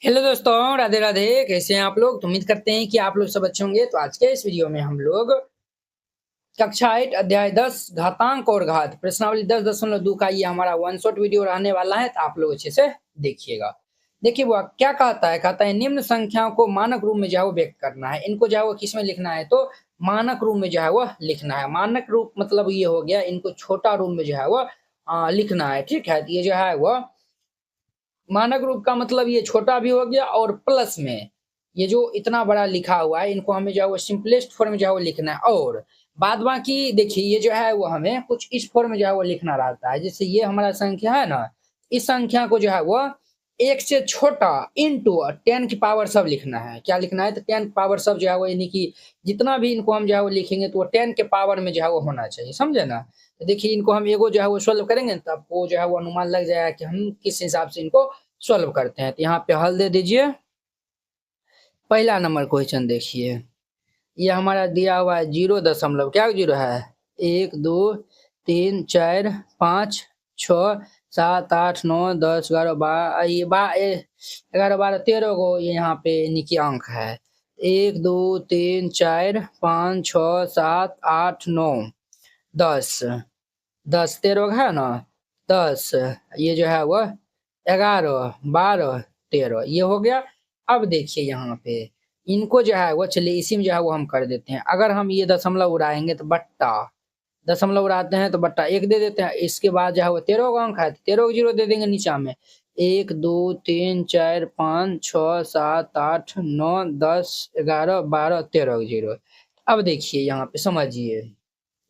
Hello दोस्तों, राधे राधे। कैसे हैं आप लोग? तो उम्मीद करते हैं कि आप लोग सब अच्छे होंगे। तो आज के इस वीडियो में हम लोग कक्षा 8 अध्याय 10 घातांक और घात प्रश्नावली 10.2 का ये हमारा वन शॉट वीडियो रहने वाला है। तो आप लोग अच्छे से देखिएगा। देखिए वो क्या कहता है निम्न संख्याओं को मानक रूप में जो है वो व्यक्त करना है। इनको जो है वो किस में लिखना है? तो मानक रूप में जो है वो लिखना है। मानक रूप मतलब ये हो गया, इनको छोटा रूप में जो है वो लिखना है। ठीक है, तो ये जो है वो मानक रूप का मतलब ये छोटा भी हो गया और प्लस में ये जो इतना बड़ा लिखा हुआ है, इनको हमें जो है वो सिंपलेस्ट फॉर्म में जो है वो लिखना है। और बाद बाकी देखिए ये जो है वो हमें कुछ इस फॉर्म में जो है वो लिखना रहता है। जैसे ये हमारा संख्या है ना, इस संख्या को जो है वो एक से छोटा इंटू 10 की पावर सब लिखना है। क्या लिखना है? तो 10 की पावर सब जो है वो, यानी कि जितना भी इनको हम जो है वो लिखेंगे तो वो 10 के पावर में जो है वो होना चाहिए। समझे ना? तो देखिए इनको हम एगो जो है वो सोल्व करेंगे तो आपको जो है वो अनुमान लग जाएगा कि हम किस हिसाब से इनको सॉल्व करते हैं। तो यहाँ पे हल दे दीजिए। पहला नंबर क्वेश्चन देखिए, ये हमारा दिया हुआ है 0 दशमलव क्या 0 है, 1 2 3 4 5 6 7 8 9 10 11 12, ये 11 12 13 को ये यहाँ पे निकी अंक है। 1 2 3 4 5 6 7 8 9 10 10 13 है ना, 10 ये जो है वो 11 12 13 ये हो गया। अब देखिए यहाँ पे इनको जो है वो, चलिए इसी में जो है वो हम कर देते हैं। अगर हम ये दशमलव उड़ाएंगे तो बट्टा, दशमलव उड़ाते हैं तो बट्टा 1 दे देते हैं। इसके बाद जो है वो 13 का अंक है तो 13 को 0 दे देंगे नीचा में। 1 2 3 4 5 6 7 8 9 10 11 12 13 0। अब देखिए यहाँ पे समझिए,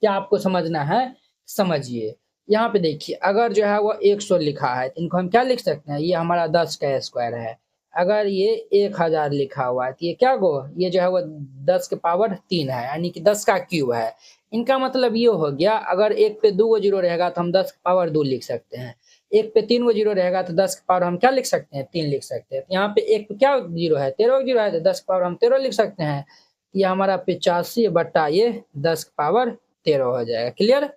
क्या आपको समझना है? समझिए यहाँ पे देखिए, अगर जो है वो 100 लिखा है तो इनको हम क्या लिख सकते हैं? ये हमारा 10 का स्क्वायर है। अगर ये 1000 लिखा हुआ है तो ये क्या गो, ये जो है वो 10 के पावर 3 है, यानी कि 10 का क्यूब है। इनका मतलब ये हो गया, अगर एक पे 2 जीरो रहेगा तो हम 10 के पावर 2 लिख सकते हैं। एक पे 3 जीरो रहेगा तो 10 के पावर हम क्या लिख सकते हैं? 3 लिख सकते हैं। तो यहाँ पे एक पे क्या जीरो है? 13 जीरो है तो 10 के पावर हम 13 लिख सकते हैं। ये हमारा 85 बट्टा ये 10 के पावर 13 हो जाएगा। क्लियर?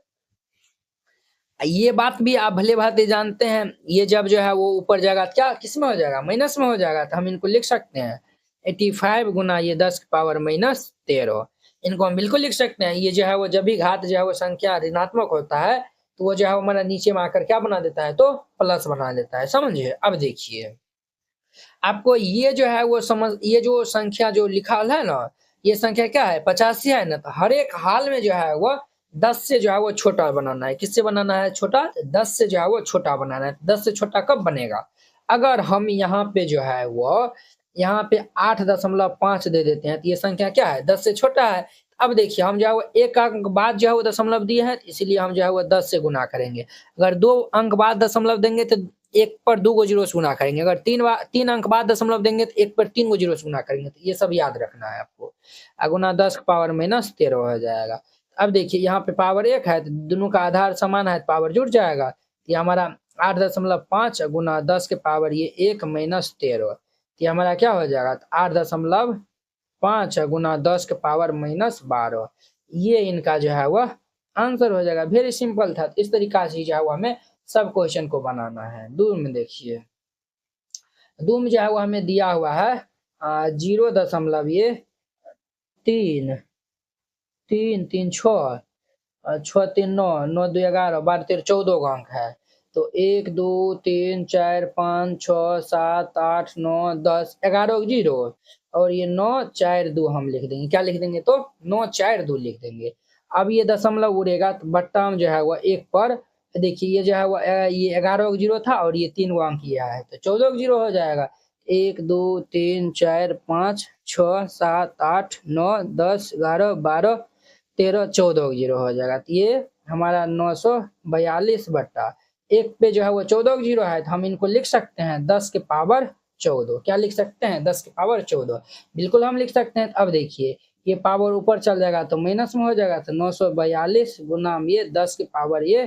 ये बात भी आप भले भांति जानते हैं, ये जब जो है वो ऊपर जाएगा क्या किस में हो जाएगा? माइनस में हो जाएगा। तो हम इनको लिख सकते हैं 85 गुना ये 10 की पावर माइनस 13। इनको हम बिल्कुल लिख सकते हैं। ये जो है वो जब भी घात जो है वो संख्या ऋणात्मक होता है तो वो जो है हमारा नीचे में आकर क्या बना देता है? तो प्लस बना देता है। समझिए? अब देखिए आपको ये जो है वो समझ, ये जो संख्या जो लिखा है ना, ये संख्या क्या है? 85 है ना। तो हर एक हाल में जो है वो 10 से जो है वो छोटा बनाना है। किससे बनाना है? छोटा। 10 से जो है वो छोटा बनाना है। 10 से छोटा कब बनेगा? अगर हम यहाँ पे जो है वो यहाँ पे 8.5 दे देते हैं तो ये संख्या क्या है? 10 से छोटा है। अब देखिए हम जो है वो एक अंक बाद जो है वो दशमलव दिए हैं, इसीलिए हम जो है वो 10 से गुना करेंगे। अगर 2 अंक बाद दशमलव देंगे तो एक पर 2 को जीरो से गुना करेंगे। अगर 3 अंक बाद दशमलव देंगे तो एक पर 3 को जीरो से गुना करेंगे। तो ये सब याद रखना है आपको। गुना 10 का पावर माइनस 13 हो जाएगा। अब देखिए यहाँ पे पावर 1 है तो दोनों का आधार समान है तो पावर जुड़ जाएगा। ये हमारा 8.5 गुना 10 के पावर ये 1 माइनस 13, ये हमारा क्या हो जाएगा? 8.5 गुना 10 के पावर माइनस 12। ये इनका जो है वह आंसर हो जाएगा। वेरी सिंपल था। इस तरीका से जो है वो हमें सब क्वेश्चन को बनाना है। दूर में देखिए, दूर में जो है वो हमें दिया हुआ है 0 ये 3 3 3 6 3 9 9 2 11 12 13 14 का अंक है। तो 1 2 3 4 5 6 7 8 9 10 11 0 और ये 9 4 2 हम लिख देंगे। क्या लिख देंगे? तो 9 4 2 लिख देंगे। अब ये दशमलव उड़ेगा तो बट्टा में जो है वो एक पर, देखिए ये जो है वो ये 11 0 था और ये 3 अंक किया है तो 14 0 हो जाएगा। 1 2 3 4 5 6 7 8 9 10 11 12 13 14 0 हो जाएगा। तो ये हमारा 942 बट्टा एक पे जो है वो 14 0 है तो हम इनको लिख सकते हैं 10 के पावर 14। क्या लिख सकते हैं? 10 के पावर 14 बिल्कुल हम लिख सकते हैं। अब देखिए ये पावर ऊपर चल जाएगा तो माइनस में हो जाएगा। तो 942 गुना ये 10 के पावर ये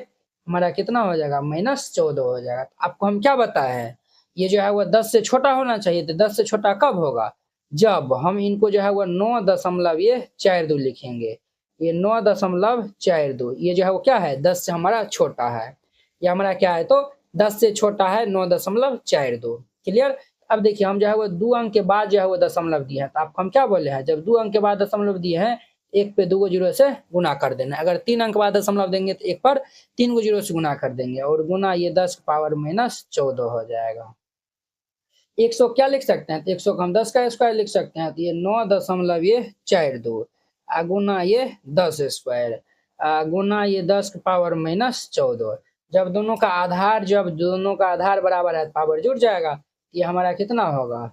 हमारा कितना हो जाएगा? माइनस 14 हो जाएगा। तो आपको हम क्या बताए हैं? ये जो है वो 10 से छोटा होना चाहिए। तो 10 से छोटा कब होगा? जब हम इनको जो है वो 9.42 लिखेंगे। ये 9.42 ये जो है वो क्या है? 10 से हमारा छोटा है। ये हमारा क्या है? तो 10 से छोटा है 9.42। क्लियर? अब देखिए हम जो है वो 2 अंक के बाद जो है वो दशमलव दिए हैं, तो आपको हम क्या बोले हैं, जब 2 अंक के बाद दशमलव दिए हैं, एक पे 2 को जीरो से गुना कर देना है। अगर 3 अंक बाद दशमलव देंगे तो एक पर 3 को जीरो से गुना कर देंगे और गुना ये 10 पावर माइनस 14 हो जाएगा। 100 क्या लिख सकते हैं, तो 100 को हम 10 का स्क्वायर लिख सकते हैं, तो ये 9.42 गुना ये 10 स्क्वायर गुना ये 10 पावर माइनस 14। जब दोनों का आधार बराबर है, पावर जुड़ जाएगा, ये हमारा कितना होगा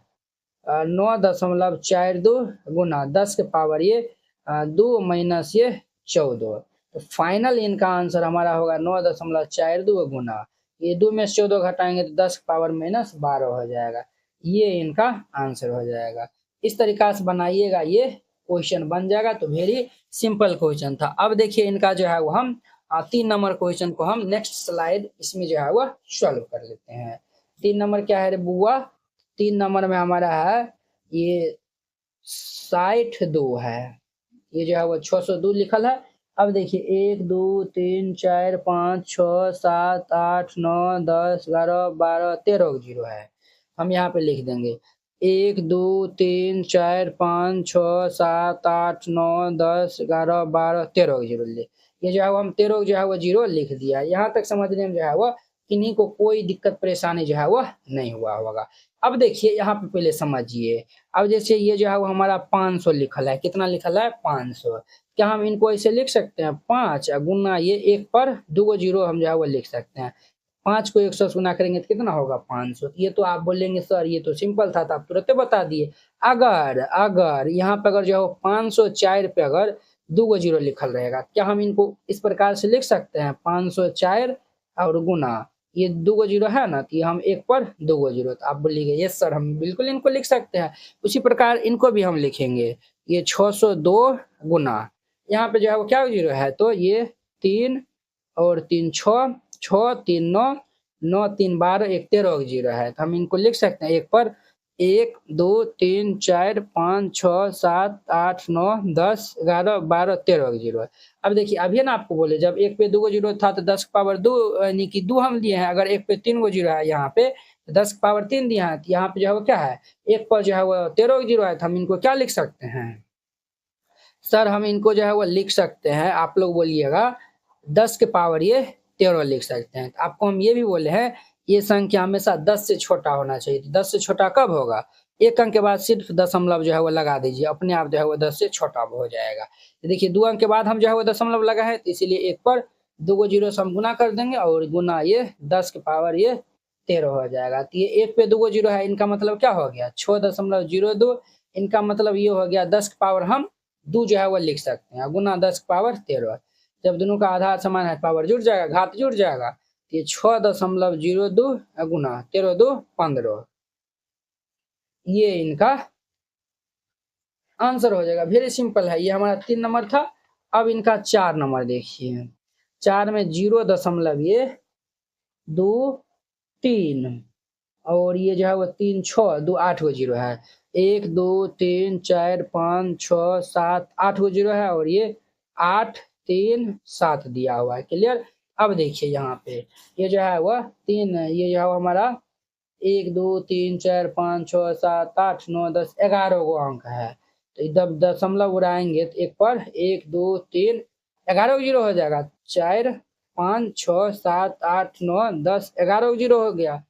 9.42 गुना 10 के पावर ये 2 माइनस ये 14। तो फाइनल इनका आंसर हमारा होगा 9.42 गुना ये 2 में से 14 घटाएंगे तो 10 पावर माइनस 12 हो जाएगा। ये इनका आंसर हो जाएगा। इस तरीका से बनाइएगा, ये क्वेश्चन बन जाएगा। तो वेरी सिंपल क्वेश्चन था। अब देखिए इनका जो है वो हम 3 नंबर क्वेश्चन को हम नेक्स्ट स्लाइड इसमें जो है वो सॉल्व कर लेते हैं। 3 नंबर क्या है रे बुआ, 3 नंबर में हमारा है ये 62 है, ये जो है वो 602 लिखल है। अब देखिए 1 2 3 4 5 6 7 8 9 10 11 12 13 जीरो है, हम यहाँ पे लिख देंगे 1 2 3 4 5 6 7 8 9 10 11 12 13 जीरो ले, ये जो है वो हम 13 जो है वो जीरो लिख दिया। यहाँ तक समझने में जो है वो किन्हीं को कोई दिक्कत परेशानी जो है वो नहीं हुआ होगा। अब देखिए यहाँ पे पहले समझिए, अब जैसे ये जो है वो हमारा 500 लिखल है, कितना लिखल है 500, क्या हम इनको ऐसे लिख सकते हैं 5 गुना ये 1 पर 2 जीरो हम जो है वो लिख सकते हैं। 5 को 100 से गुना करेंगे तो कितना होगा 500। ये तो आप बोलेंगे सर ये तो सिंपल था, तो आप तुरंत बता दिए। अगर यहाँ पे अगर जो है 504 पे अगर 2 जीरो लिखल रहेगा, क्या हम इनको इस प्रकार से लिख सकते हैं 504 और गुना ये 2 जीरो है ना, तो ये हम 1 पर 2 जीरो, तो आप बोलिएगा यस सर हम बिल्कुल इनको लिख सकते हैं। उसी प्रकार इनको भी हम लिखेंगे, ये 602 गुना यहाँ पे जो है वो क्या जीरो है, तो ये 3 और 3 6 6 3 9 9 3 12 1 13 जीरो है, तो हम इनको लिख सकते हैं 1 पर 1 2 3 4 5 6 7 8 9 10 11 12 13 जीरो है। अब देखिए अभी ना आपको बोले जब 1 पे 2 जीरो था तो 10 पावर 2 यानी कि 2 हम लिए हैं। अगर 1 पे 3 जीरो है यहाँ पे, 10 पावर 3 दिया है, तो यहाँ पे जो है वो क्या है 1 पर जो है वो 13 जीरो है, तो हम इनको क्या लिख सकते हैं सर, हम इनको जो है वो लिख सकते हैं, आप लोग बोलिएगा 10 के पावर ये 13 लिख सकते हैं। तो आपको हम ये भी बोले हैं ये संख्या हमेशा 10 से छोटा होना चाहिए। तो 10 से छोटा कब होगा, 1 अंक के बाद सिर्फ दशमलव जो है वो लगा दीजिए, अपने आप जो है वो 10 से छोटा हो जाएगा। तो देखिए 2 अंक के बाद हम जो है वो दशमलव लगा है, तो इसीलिए 1 पर 2 जीरो से हम गुना कर देंगे और गुना ये 10 के पावर ये 13 हो जाएगा। तो ये 1 पे 2 जीरो है, इनका मतलब क्या हो गया 6.02, इनका मतलब ये हो गया 10 के पावर हम 2 जो है वो लिख सकते हैं गुना 10 पावर 13। जब दोनों का आधार समान है पावर जुड़ जाएगा, घात जुड़ जाएगा, तो ये 6.02 गुना 13 2 15, ये इनका आंसर हो जाएगा। वेरी सिंपल है। ये हमारा 3 नंबर था। अब इनका 4 नंबर देखिए, 4 में 0 ये 2 3 और ये जो है वो 3 6 2 8 जीरो है, 1 2 3 4 5 6 7 8 जीरो है और ये 8 3 7 दिया हुआ है। क्लियर। अब देखिए यहाँ पे ये जो है वह 3 ये जो है हमारा 1 2 3 4 5 6 7 8 9 10 11 गो अंक है। तो इधर दशमलव उड़ाएंगे तो 1 पर 1 2 3 11 जीरो हो जाएगा, 4 5 6 7 8 9 10 11 जीरो हो गया।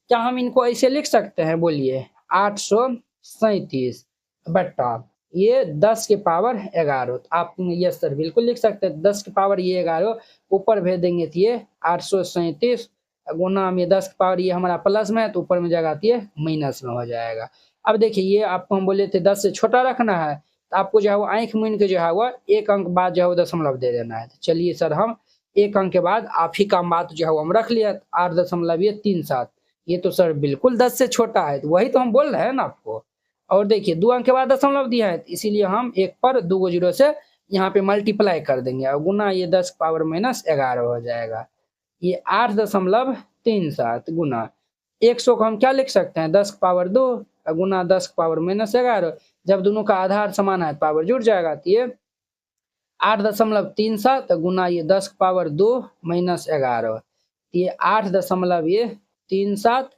क्या हम इनको ऐसे लिख सकते हैं, बोलिए 837 बट्टा ये 10 के पावर 11। तो आप यस सर बिल्कुल लिख सकते हैं, 10 के पावर ये 11 ऊपर भेज देंगे तो ये 837 गुना में 10 के पावर ये हमारा प्लस में है तो ऊपर में जगह आती है माइनस में हो जाएगा। अब देखिए ये आपको हम बोले थे 10 से छोटा रखना है, तो आपको जो है वो आंख मून के जो है वो 1 अंक बाद जो है वो दशमलव दे देना है। तो चलिए सर हम 1 अंक के बाद आप ही का बात जो है वो हम रख लिया 8.37, ये तो सर बिल्कुल 10 से छोटा है, तो वही तो हम बोल रहे हैं ना आपको। और देखिए 2 अंक के बाद दशमलव दिया है, इसीलिए हम 1 पर 2 जीरो से यहाँ पे मल्टीप्लाई कर देंगे और गुना ये 10 पावर माइनस 11 हो जाएगा। ये 8.37 गुना 100 को हम क्या लिख सकते हैं 10 पावर 2 गुना 10 पावर माइनस 11। जब दोनों का आधार समान है पावर जुड़ जाएगा, तो ये 8.37 गुना ये 10 पावर 2 माइनस 11, ये 8.37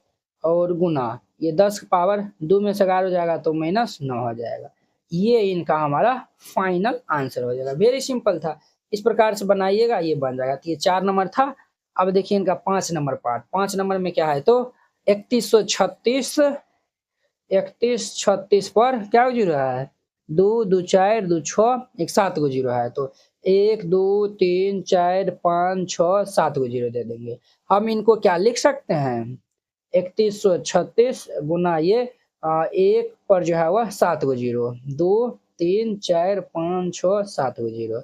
और गुना ये 10 की पावर 2 में से 11 हो जाएगा तो -9 हो जाएगा। ये इनका हमारा फाइनल आंसर हो जाएगा। वेरी सिंपल था, इस प्रकार से बनाइएगा, ये बन जाएगा। तो ये 4 नंबर था। अब देखिए इनका 5 नंबर पार्ट। 5 नंबर में क्या है तो 3136 3136 पर क्या जीरो है, 2 2 4 2 6 एक 7 को जीरो है, तो 1 2 3 4 5 6 7 को जीरो दे देंगे। हम इनको क्या लिख सकते हैं, 3136 गुना ये 1 पर जो है वह 7 को जीरो, 2 3 4 5 6 7 को जीरो,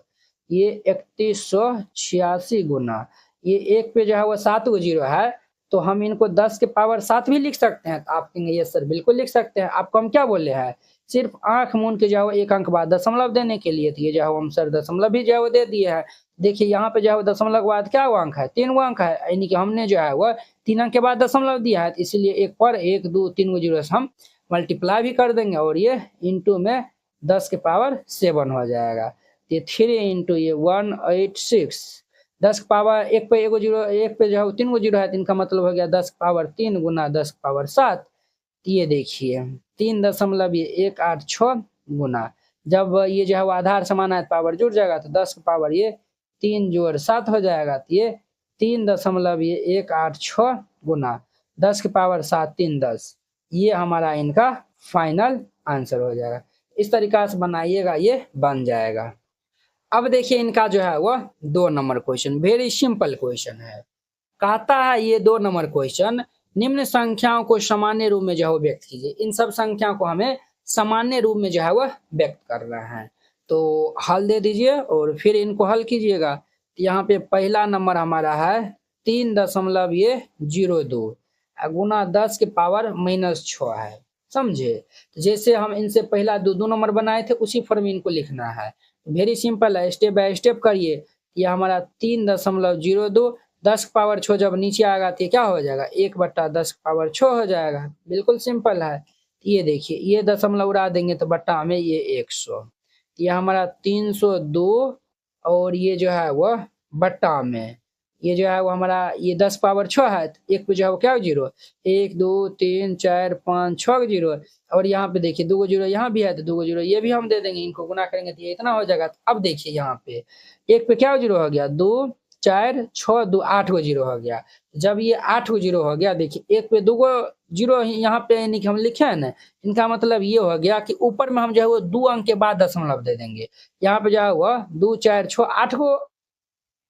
ये 3186 गुना ये 1 पे जो है वह 7 को जीरो है, तो हम इनको 10 के पावर 7 भी लिख सकते हैं। तो आप कहेंगे ये सर बिल्कुल लिख सकते हैं। आपको हम क्या बोले हैं, सिर्फ आंख मूंद के जो है एक अंक बाद दशमलव देने के लिए, तो ये जो है हम सर दशमलव भी जो है वो दे दिए हैं। देखिए यहाँ पे जो है दशमलव के बाद क्या हुआ अंक है, 3 अंक है, यानी कि हमने जो है वह 3 अंक के बाद दशमलव दिया है, तो इसलिए 1 पर 1 2 3 को जीरो से हम मल्टीप्लाई भी कर देंगे और ये इंटू में 10 के पावर 7 हो जाएगा। ये 3 इंटू ये 186, 10 पावर 1 पे 1 जीरो, 1 पे जो है 3 को जीरो है, 3 का मतलब हो गया 10 पावर 3 गुना 10 पावर 7। ये देखिए 3.186 गुना, जब ये जो है वो आधार समान है पावर जुड़ जाएगा तो 10 पावर ये 3 जोड़ 7 हो जाएगा, तो ये 3.186 गुना 10 के पावर 7 3 10, ये हमारा इनका फाइनल आंसर हो जाएगा। इस तरीका से बनाइएगा, ये बन जाएगा। अब देखिए इनका जो है वह 2 number question, very simple question है। कहता है ये 2 नंबर क्वेश्चन, निम्न संख्याओं को सामान्य रूप में जो है व्यक्त कीजिए। इन सब संख्याओं को हमें सामान्य रूप में जो है वह व्यक्त करना है, तो हल दे दीजिए और फिर इनको हल कीजिएगा। यहाँ पे पहला नंबर हमारा है 3.02 गुना 10 के पावर -6 है, समझे। तो जैसे हम इनसे पहला दो नंबर बनाए थे उसी फॉर्म में इनको लिखना है। वेरी सिंपल है, स्टेप बाय स्टेप करिए। ये हमारा 3.02, 10 पावर 6 जब नीचे आएगा तो क्या हो जाएगा, 1/10 पावर 6 हो जाएगा। बिल्कुल सिंपल है। ये देखिए ये दशमलव उड़ा देंगे तो बट्टा में ये 100, ये हमारा 302 और ये जो है वह बट्टा में ये जो है वो हमारा ये 10 पावर 6 है, एक पे जो है वो क्या जीरो, 1 2 3 4 5 6 जीरो, और यहाँ पे देखिए 2 जीरो यहाँ भी है तो 2 जीरो ये भी हम दे देंगे, इनको गुना करेंगे तो ये इतना हो जाएगा। अब देखिए यहाँ पे एक पे क्या जीरो हो गया, 2 4 6 2 8 को जीरो हो गया। जब ये 8 को जीरो हो गया, देखिए एक पे 2 जीरो यहाँ पे यानी कि हम लिखे हैं ना, इनका मतलब ये हो गया कि ऊपर में हम जो है वो 2 अंक के बाद दशमलव दे देंगे। यहाँ पे जो है वो 2 4 6 8 को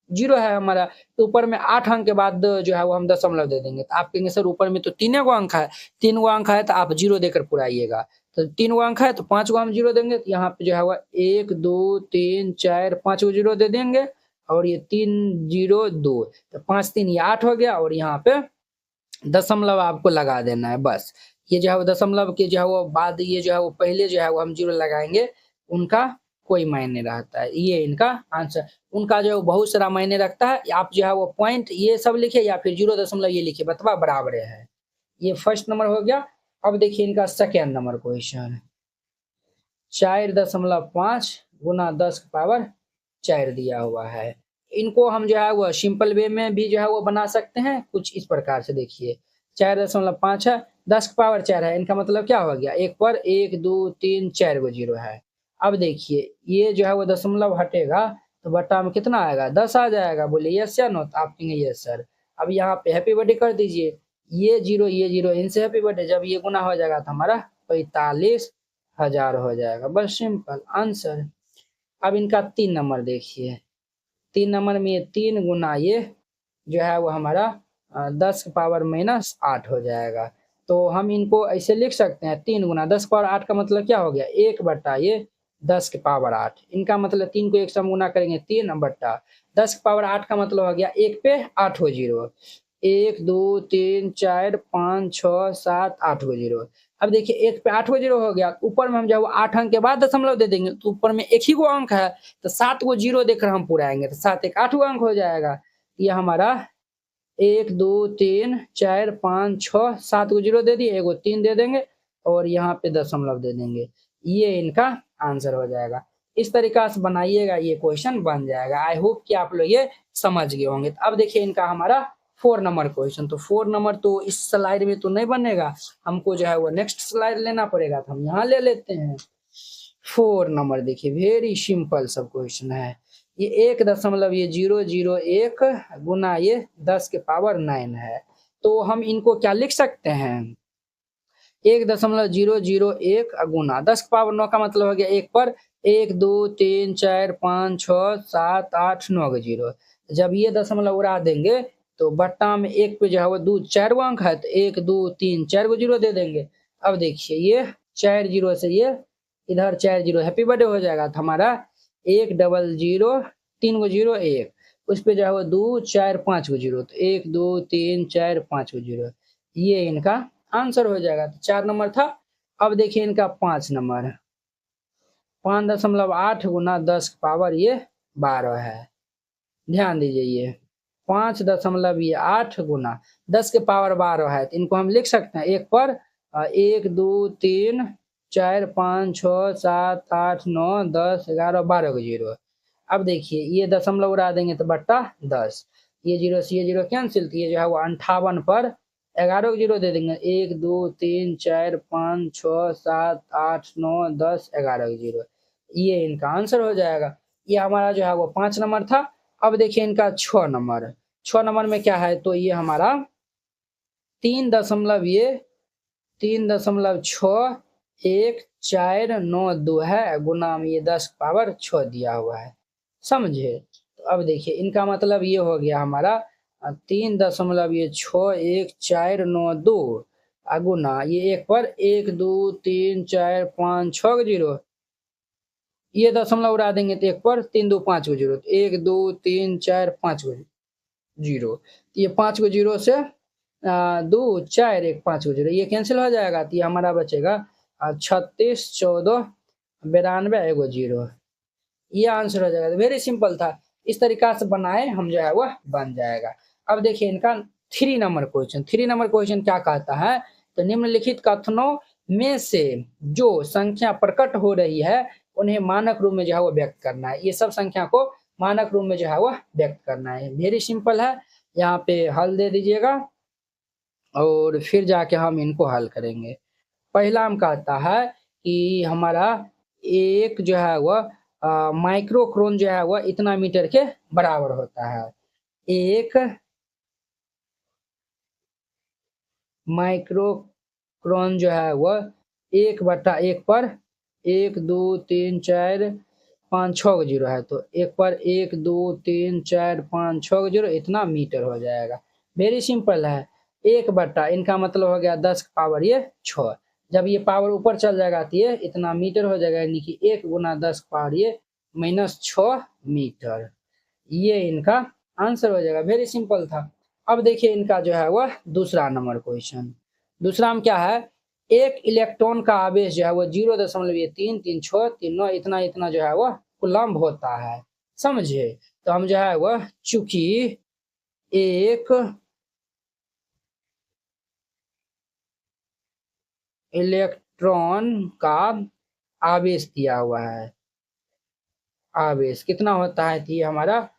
जीरो है हमारा, तो ऊपर में 8 अंक के बाद जो है वो हम दशमलव दे देंगे। तो आप कहेंगे सर ऊपर में तो 3 गो अंक है, 3 गो अंक है तो आप जीरो देकर पुराइएगा। तो 3 गो अंक है तो 5 गो हम जीरो देंगे, तो यहाँ पे जो है वो 1 2 3 4 5 गो जीरो दे देंगे, और ये 3 0 2 तो 5 3 ये 8 हो गया, और यहाँ पे दशमलव आपको लगा देना है बस। ये जो है वो दशमलव के जो है वो बाद ये जो है वो पहले जो है वो हम जीरो लगाएंगे, उनका कोई मायने रहता है। ये इनका आंसर, उनका जो बहुत सारा मायने रखता है। आप जो है वो पॉइंट ये सब लिखे या फिर 0., ये लिखे, बतवा बराबर है। ये फर्स्ट नंबर हो गया। अब देखिए इनका सेकेंड नंबर क्वेश्चन, 4.5 गुना 10 की पावर 4 दिया हुआ है। इनको हम जो है वो सिंपल वे में भी जो है वो बना सकते हैं कुछ इस प्रकार से। देखिए 4.5 है, 10 की पावर 4 है, इनका मतलब क्या हो गया, एक पर 1 2 3 4 गो जीरो है। अब देखिए ये जो है वो दशमलव हटेगा तो बट्टा में कितना आएगा, 10 आ जाएगा। बोले यस या नो, तो आप कहेंगे यस सर। अब यहाँ पे हैप्पी बर्थडे कर दीजिए, ये जीरो इनसे हैप्पी बर्थडे, जब ये गुना हो जाएगा तो हमारा 45,000 हो जाएगा। बस सिंपल आंसर। अब इनका 3 नंबर देखिए, 3 नंबर में ये 3 गुना ये जो है वो हमारा 10 की पावर -8 हो जाएगा। तो हम इनको ऐसे लिख सकते हैं, 3 गुना 10 पावर 8 का मतलब क्या हो गया, 1/, ये 10 की पावर 8। इनका मतलब 3 को 1 से हम गुना करेंगे 3/, 10 की पावर 8 का मतलब हो गया 1 पे 8 हो जीरो, 1 2 3 4 5 6 7 8 को जीरो। अब देखिए 1 पे 8 को जीरो हो गया, ऊपर में हम जो 8 अंक के बाद दशमलव दे देंगे, तो ऊपर में एक ही गो अंक है तो 7 को जीरो देकर हम पुराएंगे, तो 7 1 8 गो अंक हो जाएगा। ये हमारा 1 2 3 4 5 6 7 को जीरो दे दिए, एगो 3 दे देंगे और यहाँ पे दशमलव दे देंगे। ये इनका आंसर हो जाएगा। इस तरीका से बनाइएगा, ये क्वेश्चन बन जाएगा। आई होप कि आप लोग ये समझ गए होंगे। तो अब देखिए इनका हमारा 4 नंबर क्वेश्चन। तो 4 नंबर तो इस स्लाइड में तो नहीं बनेगा, हमको जो है वो नेक्स्ट स्लाइड लेना पड़ेगा, तो हम यहाँ ले लेते हैं। 4 नंबर देखिए वेरी सिंपल सब क्वेश्चन है। ये 1.001 गुना ये 10 के पावर 9 है। तो हम इनको क्या लिख सकते हैं, 1.001 गुना 10 के पावर 9 का मतलब हो गया एक पर 1 2 3 4 5 6 7 8 9 का जीरो। जब ये दशमलव उड़ा देंगे तो बट्टा में एक पे जो है वो दो 4 गो अंक है, तो 1 2 3 4 गो जीरो दे देंगे। अब देखिए ये 4 जीरो से ये इधर 4 जीरो हैप्पी बर्थडे हो जाएगा, तो हमारा 1 डबल 0 3 गो जीरो 1 उस पे जो है वो 2 4 5 गो जीरो, तो 1 2 3 4 5 गो जीरो, ये इनका आंसर हो जाएगा। तो 4 नंबर था। अब देखिए इनका 5 नंबर, 5.8 गुना 10 की पावर ये 12 है। ध्यान दीजिए ये 5.8 गुना 10 के पावर 12 है, तो इनको हम लिख सकते हैं एक पर 1 2 3 4 5 6 7 8 9 10 11 12 को जीरो। अब देखिए ये दशमलव उड़ा देंगे तो बट्टा 10, ये जीरो से ये जीरो कैंसिल, तो ये जो है वो 58 पर 11 को जीरो दे देंगे, 1 2 3 4 5 6 7 8 9 10 11 को जीरो, ये इनका आंसर हो जाएगा। ये हमारा जो है वो 5 नंबर था। अब देखिए इनका 6 नंबर, 6 नंबर में क्या है, तो ये हमारा 3.61492 है गुना में ये 10 पावर 6 दिया हुआ है, समझे। तो अब देखिए इनका मतलब ये हो गया हमारा 3.61492 गुना ये एक पर 1 2 3 4 5 6 जीरो, ये दशमलव उड़ा देंगे तो एक पर 3 2 5 को जीरो, 1 2 3 4 5 को जीरो, तो ये 5 को जीरो से 2 4 1 5 को जीरो, ये कैंसिल हो जाएगा, तो ये हमारा बचेगा 36 14 92 एगो जीरो, ये आंसर हो जाएगा। तो वेरी सिंपल था, इस तरीका से बनाए हम जो है वह बन जाएगा। अब देखिए इनका 3 नंबर क्वेश्चन, 3 नंबर क्वेश्चन क्या कहता है, तो निम्नलिखित कथनों में से जो संख्या प्रकट हो रही है उन्हें मानक रूप में जो है वो व्यक्त करना है। ये सब संख्या को मानक रूप में जो है वह व्यक्त करना है। वेरी सिंपल है, यहाँ पे हल दे दीजिएगा और फिर जाके हम इनको हल करेंगे। पहला हम कहता है कि हमारा एक जो है वह माइक्रोक्रोन जो है वह इतना मीटर के बराबर होता है। एक माइक्रोक्रोन जो है वह 1/1 पर 1 2 3 4 5 6 जीरो है, तो एक पर 1 2 3 4 5 6 जीरो इतना मीटर हो जाएगा। वेरी सिंपल है, 1 इनका मतलब हो गया 10 पावर ये 6, जब ये पावर ऊपर चल जाएगा तो ये इतना मीटर हो जाएगा, यानी कि 1 गुना 10 पावर ये -6 मीटर, ये इनका आंसर हो जाएगा। वेरी सिंपल था। अब देखिए इनका जो है वह दूसरा नंबर क्वेश्चन, दूसरा में क्या है, एक इलेक्ट्रॉन का आवेश जो है वो 0.33639 इतना इतना जो है वह कूलम्ब होता है, समझे। तो हम जो है वह चूंकि एक इलेक्ट्रॉन का आवेश दिया हुआ है, आवेश कितना होता है, कि हमारा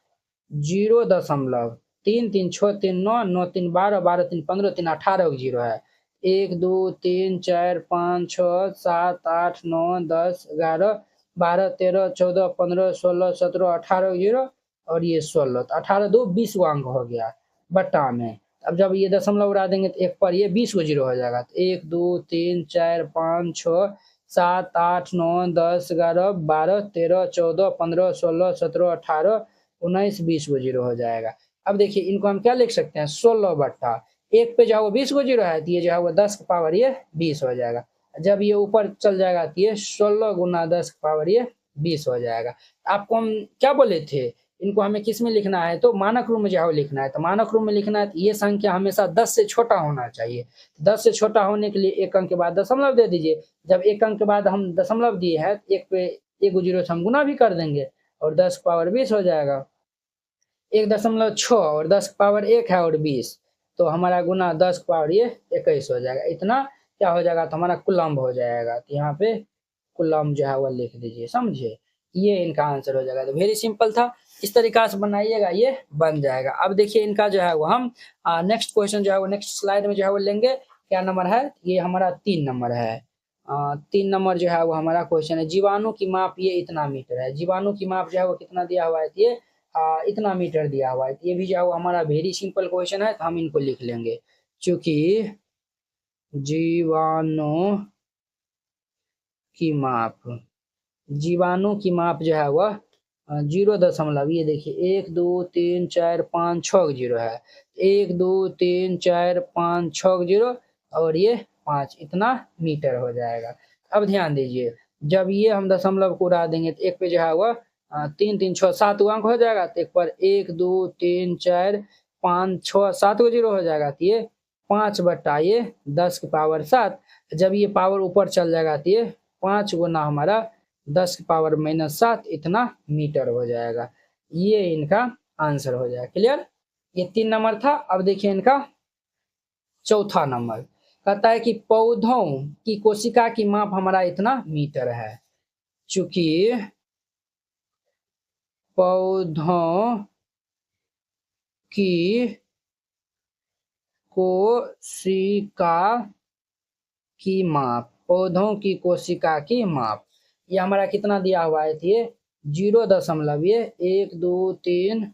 0.33639 9 3 12 12 3 15 3 18 जीरो है, 1 2 3 4 5 6 7 8 9 10 11 12 13 14 15 16 17 18 जीरो और ये 16, तो 18 2 20 को अंक हो गया बट्टा में। अब जब ये दशमलव उड़ा देंगे तो एक पर ये 20 को जीरो हो जाएगा, तो 1 2 3 4 5 6 7 8 9 10 11 12 13 14 15 16 17 18 19 20 को जीरो हो जाएगा। अब देखिए इनको हम क्या लिख सकते हैं, 16/1 पे जो है वो 20 को जीरो है, तो ये जो है वो 10 की पावर ये 20 हो जाएगा। जब ये ऊपर चल जाएगा तो ये 16 गुना 10 की पावर ये 20 हो जाएगा। आपको हम क्या बोले थे, इनको हमें किस में लिखना है, तो मानक रूप में जो है लिखना है। तो मानक रूप में लिखना है तो ये संख्या हमेशा 10 से छोटा होना चाहिए। 10 से छोटा होने के लिए एक अंक के बाद दशमलव दे दीजिए। जब एक अंक के बाद हम दशमलव दिए हैं, एक पे एक जीरो से हम गुना भी कर देंगे और 10 पावर 20 हो जाएगा। 1.6 और 10 पावर 1 है और 20, तो हमारा गुना 10 पावर ये 21 हो जाएगा। इतना क्या हो जाएगा, तो हमारा कूलम्ब हो जाएगा। तो यहाँ पे कूलम्ब जो है वह लिख दीजिए, समझे। ये इनका आंसर हो जाएगा। तो वेरी सिंपल था। इस तरीका से बनाइएगा, ये बन जाएगा। अब देखिए इनका जो है वो हम नेक्स्ट क्वेश्चन जो है वो नेक्स्ट स्लाइड में जो है वो लेंगे। क्या नंबर है? ये हमारा 3 नंबर है। 3 नंबर जो है वो हमारा क्वेश्चन है, जीवाणु की माप ये इतना मीटर है। जीवाणु की माप जो है वो कितना दिया हुआ है? ये इतना मीटर दिया हुआ है। ये भी जो है वो हमारा वेरी सिंपल क्वेश्चन है, तो हम इनको लिख लेंगे। चूंकि जीवाणु की माप, जीवाणु की माप जो है वह 0 ये देखिए 1 2 3 4 5 6 जीरो है। 1 2 3 4 5 6 जीरो और ये 5, इतना मीटर हो जाएगा। अब ध्यान दीजिए, जब ये हम दशमलव को उड़ा देंगे तो एक पे जो है वह 3 3 6 7 अंक हो जाएगा। तो एक पर 1 2 3 4 5 6 7 जीरो हो जाएगा। तो ये 5 बट्टा ये 10 की पावर 7। जब ये पावर ऊपर चल जाएगा तो ये 5 गुना हमारा 10 की पावर -7 इतना मीटर हो जाएगा। ये इनका आंसर हो जाएगा। क्लियर? ये 3 नंबर था। अब देखिए इनका चौथा नंबर कहता है कि पौधों की कोशिका की माप हमारा इतना मीटर है। चूंकि पौधों की कोशिका की माप, पौधों की कोशिका की माप ये हमारा कितना दिया हुआ है? ये 0 ये 1 2 3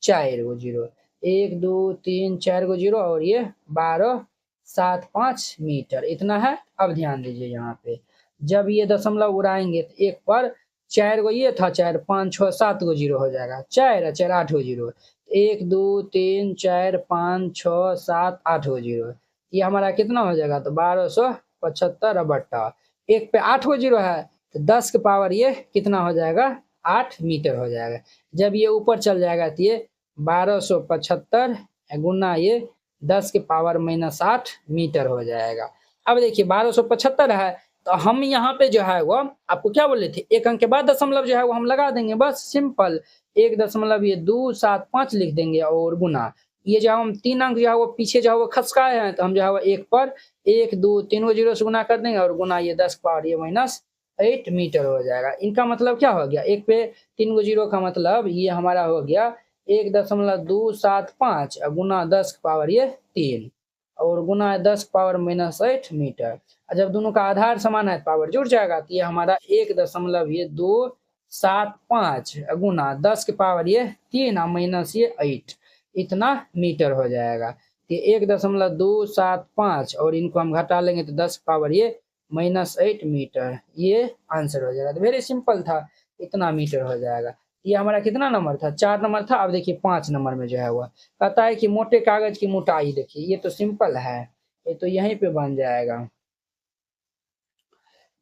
4 गो जीरो, 1 2 3 4 गो जीरो और ये 12 7 5 मीटर इतना है। अब ध्यान दीजिए यहाँ पे, जब ये दशमलव उड़ाएंगे तो एक पर 4 गो ये था, 4 5 6 7 गो जीरो हो जाएगा। 4 4 8 गो जीरो, 1 2 3 4 5 6 7 8 गो जीरो, ये हमारा कितना हो जाएगा? तो 1275 बट्टा एक पे 8 गो जीरो है, तो 10 के पावर ये कितना हो जाएगा? 8 मीटर हो जाएगा। जब ये ऊपर चल जाएगा तो ये 1275 गुना ये 10 के पावर -8 मीटर हो जाएगा। अब देखिए 1275 है, तो हम यहाँ पे जो है वो आपको क्या बोले थे, एक अंक के बाद दशमलव जो है वो हम लगा देंगे, बस सिंपल 1.275 लिख देंगे और गुना ये जो हम 3 अंक जो है वो पीछे जो है वो खसकाए हैं, तो हम जो है वो एक पर 1 2 3 गो जीरो से गुना कर देंगे और गुना ये 10 पावर ये -8 मीटर हो जाएगा। इनका मतलब क्या हो गया? एक पे 3 गो जीरो का मतलब ये हमारा हो गया 1.275 गुना 10 पावर ये 3 और गुना 10 पावर -8 मीटर। जब दोनों का आधार समान है पावर जुड़ जाएगा, तो ये हमारा 1.275 गुना 10 के पावर ये 3 और माइनस ये 8 इतना मीटर हो जाएगा। तो 1.275 और इनको हम घटा लेंगे तो 10 पावर ये -8 मीटर, ये आंसर हो जाएगा। तो वेरी सिंपल था, इतना मीटर हो जाएगा। ये हमारा कितना नंबर था? 4 नंबर था। अब देखिए 5 नंबर में जो है वह कहता है कि मोटे कागज की मोटाई, देखिए ये तो सिंपल है, ये तो यहीं पे बन जाएगा।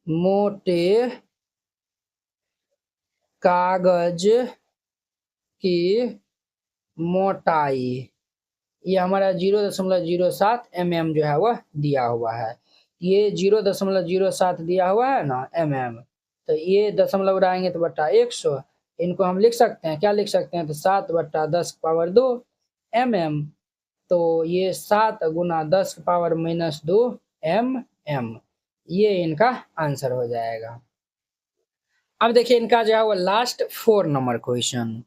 मोटे कागज की मोटाई ये हमारा 0.07 mm जो है वह दिया हुआ है। ये 0.07 दिया हुआ है ना mm, तो ये दशमलव उड़ाएंगे तो बट्टा 100, इनको हम लिख सकते हैं, क्या लिख सकते हैं? तो 7 बट्टा 10 पावर 2 mm, तो ये 7 गुना 10 पावर -2 mm, ये इनका आंसर हो जाएगा। अब देखिए इनका जो है वो लास्ट 4 नंबर क्वेश्चन,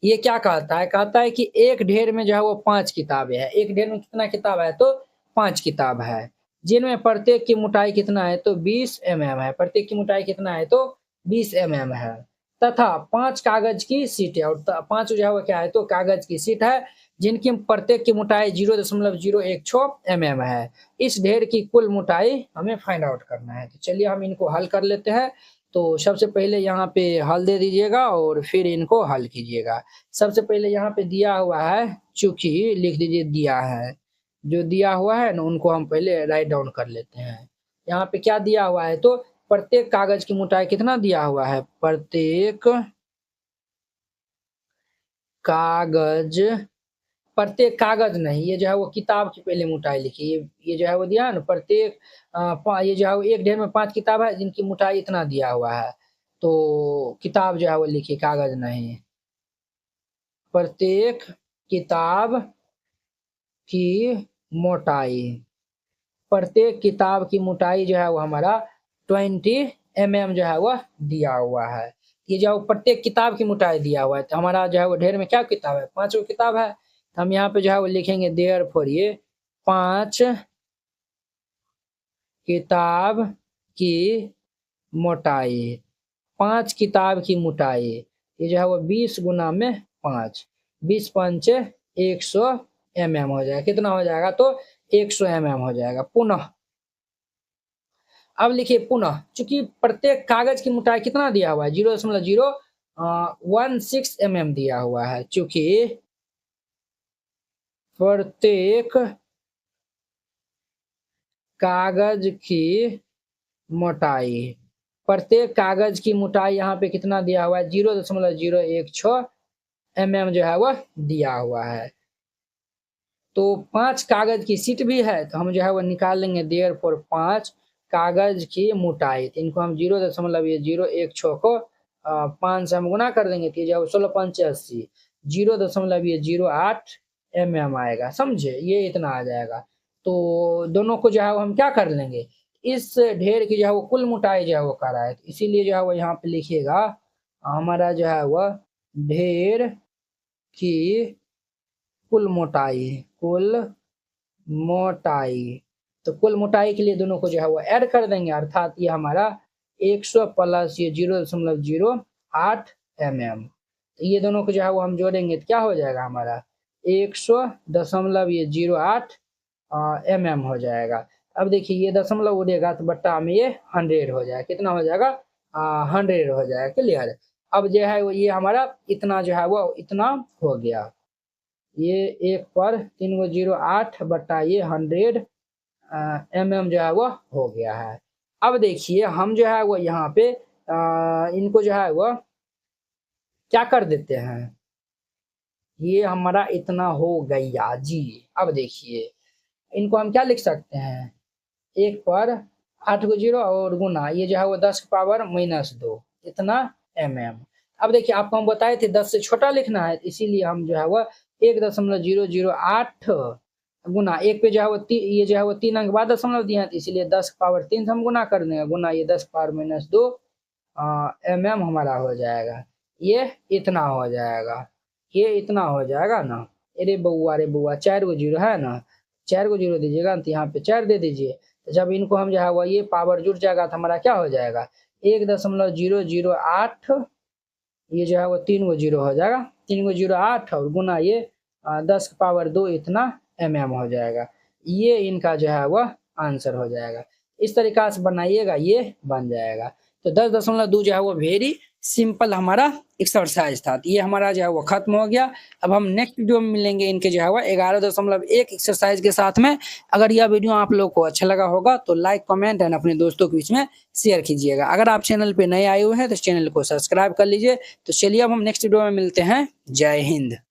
ये क्या कहता है? कहता है कि एक ढेर में जो है वो 5 किताबें हैं। एक ढेर में कितना किताब है? तो 5 किताब है, जिनमें प्रत्येक की मोटाई कितना है? तो 20 mm है। प्रत्येक की मोटाई कितना है? तो 20 mm है, तथा 5 कागज की सीट है। और 5 जो है वो क्या है? तो कागज की सीट है, जिनकी प्रत्येक की मोटाई 0.016 mm है। इस ढेर की कुल मोटाई हमें फाइंड आउट करना है। तो चलिए हम इनको हल कर लेते हैं। तो सबसे पहले यहाँ पे हल दे दीजिएगा और फिर इनको हल कीजिएगा। सबसे पहले यहाँ पे दिया हुआ है, चूंकि लिख दीजिए दिया है, जो दिया हुआ है ना उनको हम पहले राइट डाउन कर लेते हैं। यहाँ पे क्या दिया हुआ है? तो प्रत्येक कागज की मोटाई कितना दिया हुआ है? प्रत्येक कागज, प्रत्येक कागज नहीं, ये जो है वो किताब की पहले मोटाई लिखिए। ये जो है वो दिया है ना प्रत्येक ये जो है वो एक ढेर में 5 किताब है, जिनकी मोटाई इतना दिया हुआ है, तो किताब जो है वो लिखिए, कागज नहीं। प्रत्येक किताब की मोटाई, प्रत्येक किताब की मोटाई जो है वो हमारा 20 mm जो है वह दिया हुआ है। ये जो प्रत्येक किताब की मोटाई दिया हुआ है, तो हमारा जो है वो ढेर में क्या किताब है, 5 गो किताब है। तो हम यहाँ पे जो है वो लिखेंगे देयरफॉर ये 5 किताब की मोटाई, 5 किताब की मोटाई, ये जो है वो 20 गुना में 5, 20 पंचे 100 mm हो जाएगा। कितना हो जाएगा, तो 100 mm हो जाएगा। पुनः अब लिखिए पुनः, चूंकि प्रत्येक कागज की मोटाई कितना दिया हुआ है, 0.016 mm दिया हुआ है, चूंकि प्रत्येक कागज की मोटाई, प्रत्येक कागज की मोटाई यहाँ पे कितना दिया हुआ है, 0.016 mm जो है वह दिया हुआ है। तो 5 कागज की सीट भी है, तो हम जो है वो निकाल लेंगे देयरफॉर 5 कागज की मोटाई। तो इनको हम 0.016 को 5 से हम गुना कर देंगे, तो जो है 16 पंचे 80, 0.08 mm आएगा, समझे, ये इतना आ जाएगा। तो दोनों को जो है वो हम क्या कर लेंगे, इस ढेर की जो है वो कुल मोटाई जो है वो कर रहा है, तो इसीलिए जो है वो यहाँ पे लिखिएगा हमारा जो है वह ढेर की कुल मोटाई, कुल मोटाई। तो कुल मोटाई के लिए दोनों को जो है वो ऐड कर देंगे, अर्थात ये हमारा 100 प्लस ये 0.08 mm, तो ये दोनों को जो है वो हम जोड़ेंगे तो क्या हो जाएगा हमारा 100.08 mm हो जाएगा। अब देखिए ये दशमलव उड़ेगा तो बट्टा में ये 100 हो जाएगा, कितना हो जाएगा 100 हो जाएगा, क्लियर। अब जो है वो ये हमारा इतना जो है वो इतना हो गया, ये 1 पर 3 गो 0.8 बट्टा ये 100 mm जो है वो हो गया है। अब देखिए हम जो है वो यहाँ पे इनको जो है वो क्या कर देते हैं, ये हमारा इतना हो गया जी। अब देखिए इनको हम क्या लिख सकते हैं, 1 पर 8 को 0 और गुना ये जो है वो 10 की पावर -2 इतना mm। अब देखिए आपको हम बताए थे 10 से छोटा लिखना है, इसीलिए हम जो है वो 1.008 गुना 1 पे जो है वो ये जो है वो 3 अंक बाद दशमलव दिए हैं, तो इसीलिए 10 की पावर 3 से हम गुना कर देंगे, गुना ये 10 की पावर -2 mm हमारा हो जाएगा, ये इतना हो जाएगा, ये इतना हो जाएगा ना। अरे बउआ 4 गो 0 है ना, 4 गो 0 दीजिएगा, तो यहाँ पे 4 दे दीजिए। तो जब इनको हम जो है वो ये पावर जुड़ जाएगा तो हमारा क्या हो जाएगा 1.008, ये जो है वो 3 गो 0 हो जाएगा, 3 गो 0.8 और गुना ये 10 की पावर 2 इतना mm हो जाएगा, ये इनका जो है वह आंसर हो जाएगा। इस तरीका से बनाइएगा, ये बन जाएगा। तो 10.2 जो है वो वेरी सिंपल हमारा एक्सरसाइज था, तो ये हमारा जो है वो खत्म हो गया। अब हम नेक्स्ट वीडियो में मिलेंगे इनके जो है वो 11.1 एक्सरसाइज के साथ में। अगर यह वीडियो आप लोग को अच्छा लगा होगा तो लाइक कमेंट एंड अपने दोस्तों के बीच में शेयर कीजिएगा। अगर आप चैनल पे नए आए हुए हैं तो चैनल को सब्सक्राइब कर लीजिए। तो चलिए अब हम नेक्स्ट वीडियो में मिलते हैं। जय हिंद।